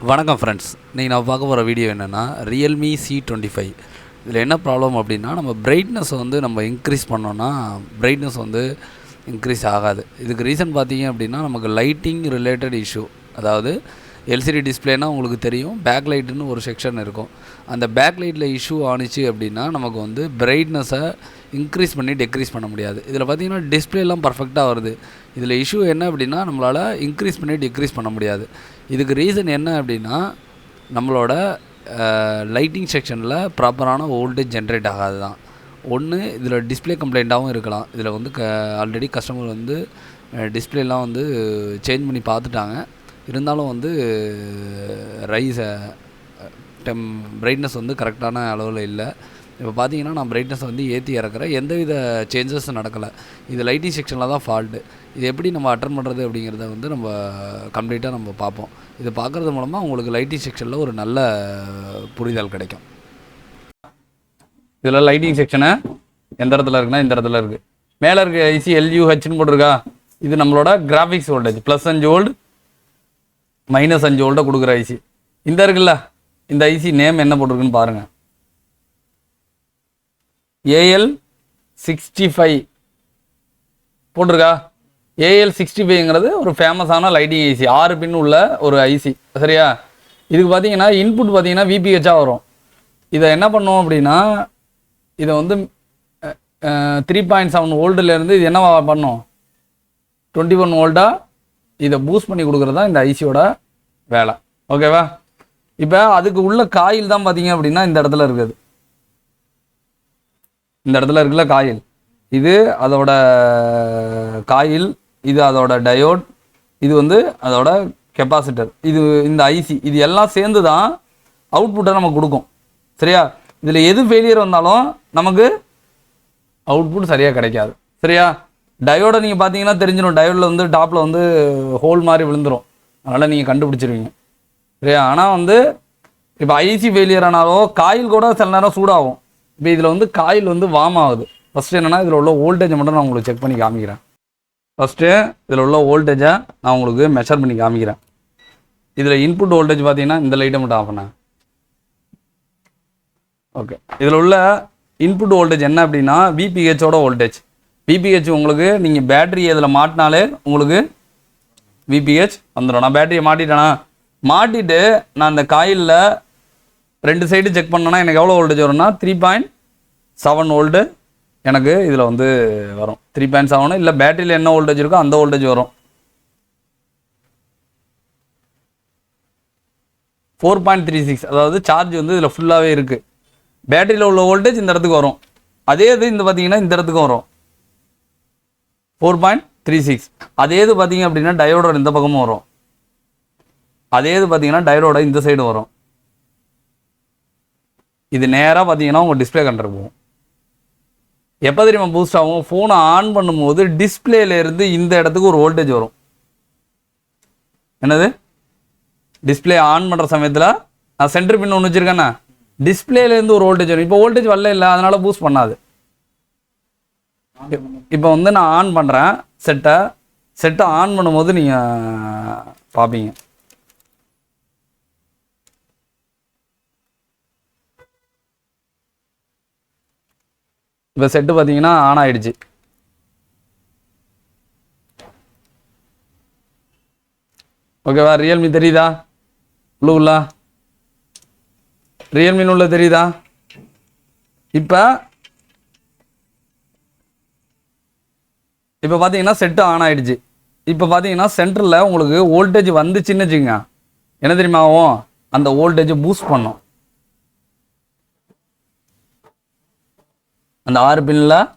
வணக்கம் ஃப்ரெண்ட்ஸ், இன்றைக்கி நான் பார்க்க போகிற வீடியோ என்னென்னா ரியல்மி C25. இதில் என்ன ப்ராப்ளம் அப்படின்னா, நம்ம பிரைட்னஸை வந்து நம்ம இன்க்ரீஸ் பண்ணோன்னா பிரைட்னஸ் வந்து இன்க்ரீஸ் ஆகாது. இதுக்கு ரீசன் பார்த்தீங்க அப்படின்னா, நமக்கு லைட்டிங் ரிலேட்டட் இஷ்யூ. அதாவது எல்சிடி டிஸ்பிளேனால் உங்களுக்கு தெரியும், பேக் லைட்டுன்னு ஒரு செக்ஷன் இருக்கும். அந்த பேக் லைட்டில் இஷ்யூ ஆணிச்சு அப்படின்னா நமக்கு வந்து பிரைட்னஸை இன்க்ரீஸ் பண்ணி டெக்ரீஸ் பண்ண முடியாது. இதில் பார்த்திங்கன்னா டிஸ்பிளேலாம் பர்ஃபெக்டாக வருது. இதில் இஷ்யூ என்ன அப்படின்னா, நம்மளால் இன்க்ரீஸ் பண்ணி டிக்ரீஸ் பண்ண முடியாது. இதுக்கு ரீசன் என்ன அப்படின்னா, நம்மளோட லைட்டிங் செக்ஷனில் ப்ராப்பரான வோல்டேஜ் ஜென்ரேட் ஆகாது தான் ஒன்று. இதில் டிஸ்பிளே கம்ப்ளைண்ட்டாகவும் இருக்கலாம். இதில் வந்து ஆல்ரெடி கஸ்டமர் வந்து டிஸ்பிளேலாம் வந்து சேஞ்ச் பண்ணி பார்த்துட்டாங்க. இருந்தாலும் வந்து பிரைட்னஸ் வந்து கரெக்டான அளவில் இல்லை. இப்போ பார்த்தீங்கன்னா நான் பிரைட்னஸை வந்து ஏற்றி இறக்குறேன், எந்தவித சேஞ்சஸும் நடக்கலை. இது லைட்டிங் செக்ஷனில் தான் ஃபால்ட்டு. இது எப்படி நம்ம அட்டன் பண்ணுறது அப்படிங்கிறத வந்து நம்ம கம்ப்ளீட்டாக நம்ம பார்ப்போம். இது பார்க்குறது மூலமாக உங்களுக்கு லைட்டிங் செக்ஷனில் ஒரு நல்ல புரிதல் கிடைக்கும். இதில் லைட்டிங் செக்ஷனை எந்த இடத்துல இருக்குன்னா இந்த இடத்துல இருக்குது. மேலே இருக்க ஐசி LUHன்னு போட்டிருக்கா. இது நம்மளோட கிராஃபிக்ஸ் வோல்டேஜ் +5 வோல்ட் -5 வோல்ட்டை கொடுக்குற ஐசி. இந்த இருக்குல்ல, இந்த ஐசி நேம் என்ன போட்டிருக்குன்னு பாருங்கள். AL65 போட்டிருக்கா. AL65ங்கிறது ஒரு ஃபேமஸான லைட்டிங் ஐசி, 6 பின் உள்ள ஒரு ஐசி. சரியா? இதுக்கு பார்த்தீங்கன்னா இன்புட் பார்த்தீங்கன்னா VPHஆக வரும். இதை என்ன பண்ணோம் அப்படின்னா, இதை வந்து 3.7 வோல்ட்லேருந்து இது என்ன பண்ணோம், 21 வோல்ட்டாக இதை பூஸ்ட் பண்ணி கொடுக்குறது தான் இந்த ஐசியோட வேலை. ஓகேவா? இப்போ அதுக்கு உள்ள காயில் தான் பார்த்தீங்க அப்படின்னா இந்த இடத்துல இருக்குது. இந்த இடத்துல இருக்குல்ல காயில், இது அதோட காயில், இது அதோட டயோட், இது வந்து அதோட கெப்பாசிட்டர், இது இந்த ஐசி, இது எல்லாம் சேர்ந்து தான் அவுட்புட்டை நமக்கு கொடுக்கும். சரியா? இதில் எது ஃபெயிலியர் வந்தாலும் நமக்கு அவுட்புட் சரியாக கிடைக்காது. சரியா? டயோடை நீங்கள் பார்த்தீங்கன்னா தெரிஞ்சிடும். டயோடில் வந்து டாப்பில் வந்து ஹோல் மாதிரி விழுந்துடும். அதனால் நீங்கள் கண்டுபிடிச்சிருவீங்க. சரியா? ஆனால் வந்து இப்போ ஐசி ஃபெயிலியர் ஆனாலோ காயில் கூட சில நேரம் சூடாகும். இப்போ இதில் வந்து காயில் வந்து வார்ம் ஆகுது. ஃபஸ்ட்டு என்னென்னா, இதில் உள்ள வோல்டேஜை மட்டும் நான் உங்களுக்கு செக் பண்ணி காமிக்கிறேன். ஃபஸ்ட்டு இதில் உள்ள வோல்டேஜை நான் உங்களுக்கு மெஷர் பண்ணி காமிக்கிறேன். இதில் இன்புட் வோல்டேஜ் பார்த்தீங்கன்னா இந்த லைட்டை மட்டும் ஆஃப் பண்ணேன். ஓகே, இதில் உள்ள இன்புட் வோல்டேஜ் என்ன அப்படின்னா VPHஓட வோல்டேஜ். VPH உங்களுக்கு நீங்கள் பேட்டரி இதில் மாட்டினாலே உங்களுக்கு VPH வந்துடும். நான் பேட்டரியை மாட்டிட்டேனா, மாட்டிட்டு நான் அந்த காயிலில் 2 சைடு செக் பண்ணேன்னா எனக்கு எவ்வளோ வோல்டேஜ் வரும்னா 3.7 வோல்ட்டு எனக்கு இதில் வந்து வரும். 3.7 இல்லை பேட்டரியில் என்ன வோல்டேஜ் இருக்கோ அந்த வோல்டேஜ் வரும். 4.36, அதாவது சார்ஜ் வந்து இதில் ஃபுல்லாகவே இருக்குது. பேட்டரியில் உள்ள வோல்டேஜ் இந்த இடத்துக்கு வரும். அதே இது இந்த பார்த்தீங்கன்னா இந்த இடத்துக்கு வரும் 4.36. அதே இது பார்த்தீங்க அப்படின்னா டயோடோட இந்த பக்கமும் வரும். அதே இது பார்த்தீங்கன்னா டயோடோட இந்த சைடு வரும். இது நேராக பார்த்தீங்கன்னா உங்கள் டிஸ்பிளே கண்ட்ரோல் போகும். எப்போ தெரியுமா பூஸ்ட் ஆகும்? ஃபோனை ஆன் பண்ணும்போது டிஸ்பிளேலேருந்து இந்த இடத்துக்கு ஒரு வோல்டேஜ் வரும். என்னது? டிஸ்பிளே ஆன் பண்ணுற சமயத்தில் நான் சென்டர் பின் ஒன்று வச்சுருக்கேன்னா, டிஸ்பிளேலேருந்து ஒரு வோல்டேஜ் வரும். இப்போ வோல்டேஜ் வரல இல்லை, அதனால் பூஸ்ட் பண்ணாது. இப்போ வந்து நான் ஆன் பண்ணுறேன் செட்டை ஆன் பண்ணும்போது நீங்கள் பார்ப்பீங்க. இப்போ செட்டு பார்த்தீங்கன்னா ஆன் ஆகிடுச்சு. ஓகேவா? ரியல்மி தெரியுதா? உள்ள ரியல்மின்னு உள்ள தெரியுதா? இப்போ பார்த்தீங்கன்னா செட்டு ஆன் ஆகிடுச்சு. இப்போ பார்த்தீங்கன்னா சென்டரில் உங்களுக்கு வோல்டேஜ் வந்துச்சுன்னு வச்சுக்கோங்க, என்ன தெரியுமா ஆகும்? அந்த வோல்டேஜை பூஸ்ட் பண்ணும். அந்த 6 பின்னில்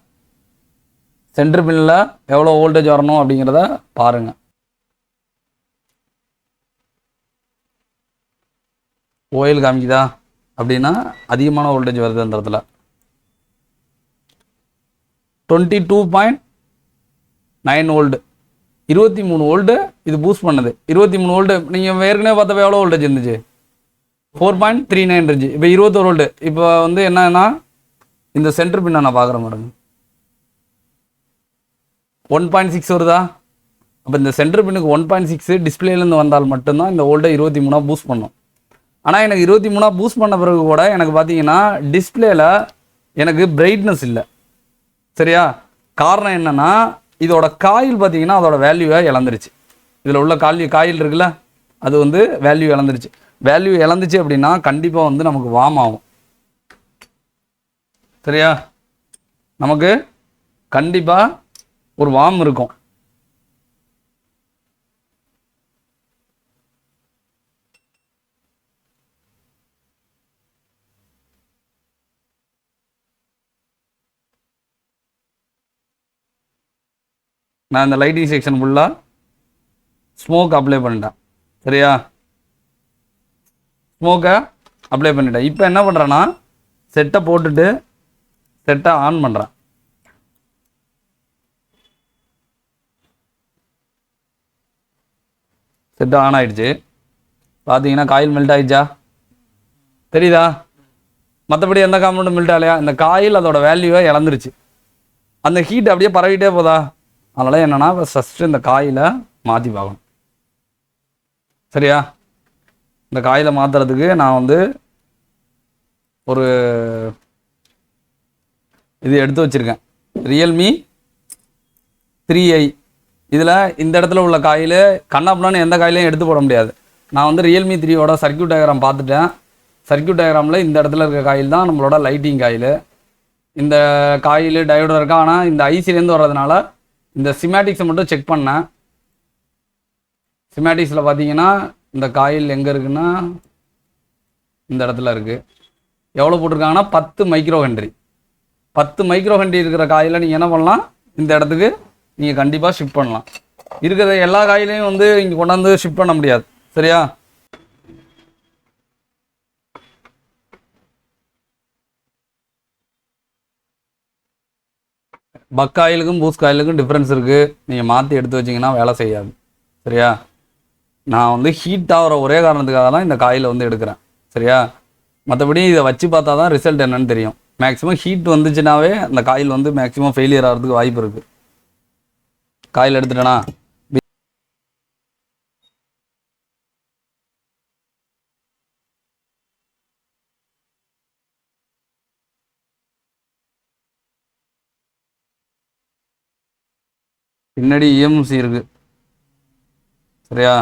சென்டர் பின்னில் எவ்வளோ வோல்டேஜ் வரணும் அப்படிங்கிறத பாருங்கள். ஓயில் காமிக்குதா அப்படின்னா அதிகமான வோல்டேஜ் வருது அந்த இடத்துல. 22.9 வோல்ட்டு, 23 வோல்ட்டு இது பூஸ்ட் பண்ணுது. 23 வோல்ட்டு நீங்கள் ஏற்கனவே பார்த்தப்ப எவ்வளோ வோல்டேஜ் இருந்துச்சு? 4.39 இருந்துச்சு. இப்போ 21 வோல்ட்டு. இப்போ வந்து என்னன்னா, இந்த சென்டர் பின்னை நான் பார்க்குறேன் மேடம், 1.6 வருதா? அப்போ இந்த சென்டர் பின்னுக்கு 1.6 டிஸ்பிளேலேருந்து வந்தால் மட்டும்தான் இந்த வோல்ட்டை 23 பூஸ்ட் பண்ணும். ஆனால் எனக்கு 23 பூஸ்ட் பண்ண பிறகு கூட எனக்கு பார்த்தீங்கன்னா டிஸ்பிளேல எனக்கு பிரைட்னஸ் இல்லை. சரியா? காரணம் என்னென்னா இதோட காயில் பார்த்தீங்கன்னா அதோட வேல்யூவை இழந்துருச்சு. இதில் உள்ள காயில் இருக்குல்ல, அது வந்து வேல்யூ இழந்துருச்சு. வேல்யூ இழந்துச்சு அப்படின்னா கண்டிப்பாக வந்து நமக்கு வார்ம் ஆகும். சரியா? நமக்கு கண்டிப்பாக ஒரு வார்ம் இருக்கும். நான் இந்த லைட்டிங் செக்ஷன் ஃபுல்லாக ஸ்மோக் அப்ளை பண்ணிட்டேன். சரியா? ஸ்மோக்கை அப்ளை பண்ணிட்டேன். இப்போ என்ன பண்ணுறேன்னா செட்டை போட்டுட்டு செட்டை ஆன் பண்ணுறேன். செட்டு ஆன் ஆகிடுச்சு. பார்த்தீங்கன்னா காயில் மெல்ட் ஆகிடுச்சா? தெரியுதா? மற்றபடி எந்த காம்பவுண்டும் மெல்ட் ஆகலையா? இந்த காயில் அதோட வேல்யூவை இழந்துருச்சு. அந்த ஹீட் அப்படியே பரவிட்டே போதா? அதனால் என்னென்னா ஃபஸ்ட்டு இந்த காயில் மாற்றி பார்க்கணும். சரியா? இந்த காயில் மாற்றுறதுக்கு நான் வந்து ஒரு இது எடுத்து வச்சுருக்கேன், ரியல்மி 3i. இதில் இந்த இடத்துல உள்ள காயில் கண்ணாப்புலான்னு எந்த காயிலையும் எடுத்து போட முடியாது. நான் வந்து ரியல்மி 3யோட சர்க்யூட் டயக்ராம் பார்த்துட்டேன். சர்க்யூட் டயக்ராமில் இந்த இடத்துல இருக்க காயில் தான் நம்மளோட லைட்டிங் காயில். இந்த காயில் டயோடு இருக்கா. ஆனால் இந்த ஐசிலேருந்து வர்றதுனால இந்த சிமேட்டிக்ஸை மட்டும் செக் பண்ணேன். சிமேட்டிக்ஸில் பார்த்தீங்கன்னா இந்த காயில் எங்கே இருக்குன்னா இந்த இடத்துல இருக்குது. எவ்வளோ போட்டிருக்காங்கன்னா 10 மைக்ரோ ஹென்றி. 10 மைக்ரோ ஹென்றி இருக்கிற காயில் நீங்கள் என்ன பண்ணலாம், இந்த இடத்துக்கு நீங்கள் கண்டிப்பாக ஷிஃப்ட் பண்ணலாம். இருக்கிற எல்லா காயிலையும் வந்து இங்கே கொண்டாந்து ஷிஃப்ட் பண்ண முடியாது. சரியா? பக் ஆயிலுக்கும் பூஸ்ட் ஆயிலுக்கும் டிஃப்ரென்ஸ் இருக்குது. நீங்கள் மாற்றி எடுத்து வச்சிங்கன்னா வேலை செய்யாது. சரியா? நான் வந்து ஹீட் ஆகிற ஒரே காரணத்துக்காக தான் இந்த காயில் வந்து எடுக்கிறேன். சரியா? மற்றபடி இதை வச்சு பார்த்தா தான் ரிசல்ட் என்னன்னு தெரியும். மேக்ஸிமம் ஹீட் வந்துச்சுனாவே அந்த காயில் வந்து மேக்ஸிமம் ஃபெயிலியர் ஆகிறதுக்கு வாய்ப்பு இருக்குது. காயில் எடுத்துட்டேனா பின்னாடி இஎம்சி இருக்குது. சரியா?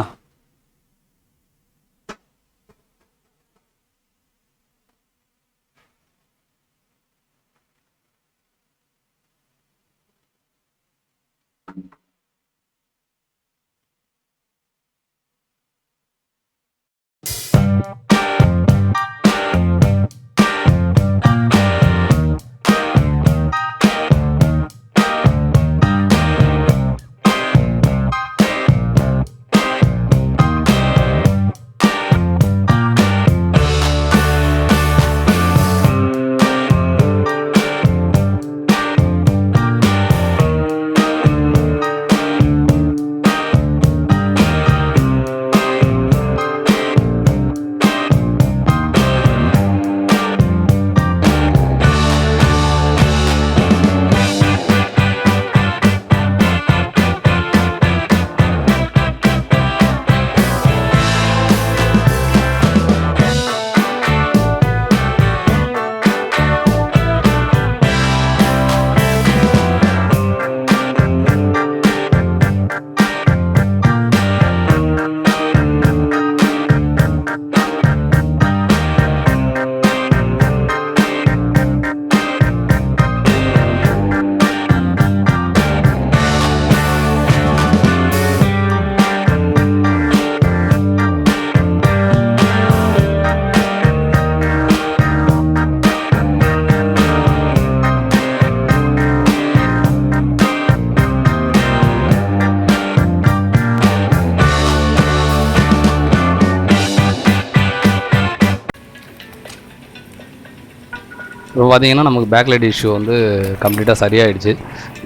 இப்போ பார்த்தீங்கன்னா நமக்கு பேக்லைட் இஷ்யூ வந்து கம்ப்ளீட்டாக சரியாயிடுச்சு.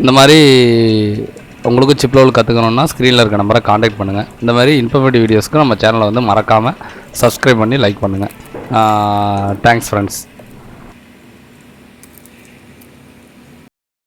இந்த மாதிரி உங்களுக்கு சிப் லெவல் கற்றுக்கணுன்னா ஸ்க்ரீனில் இருக்க நம்பரை காண்டாக்ட் பண்ணுங்கள். இந்த மாதிரி இன்ஃபர்மேட்டிவ் வீடியோஸ்க்கு நம்ம சேனலை வந்து மறக்காமல் சப்ஸ்கிரைப் பண்ணி லைக் பண்ணுங்கள். Thanks friends.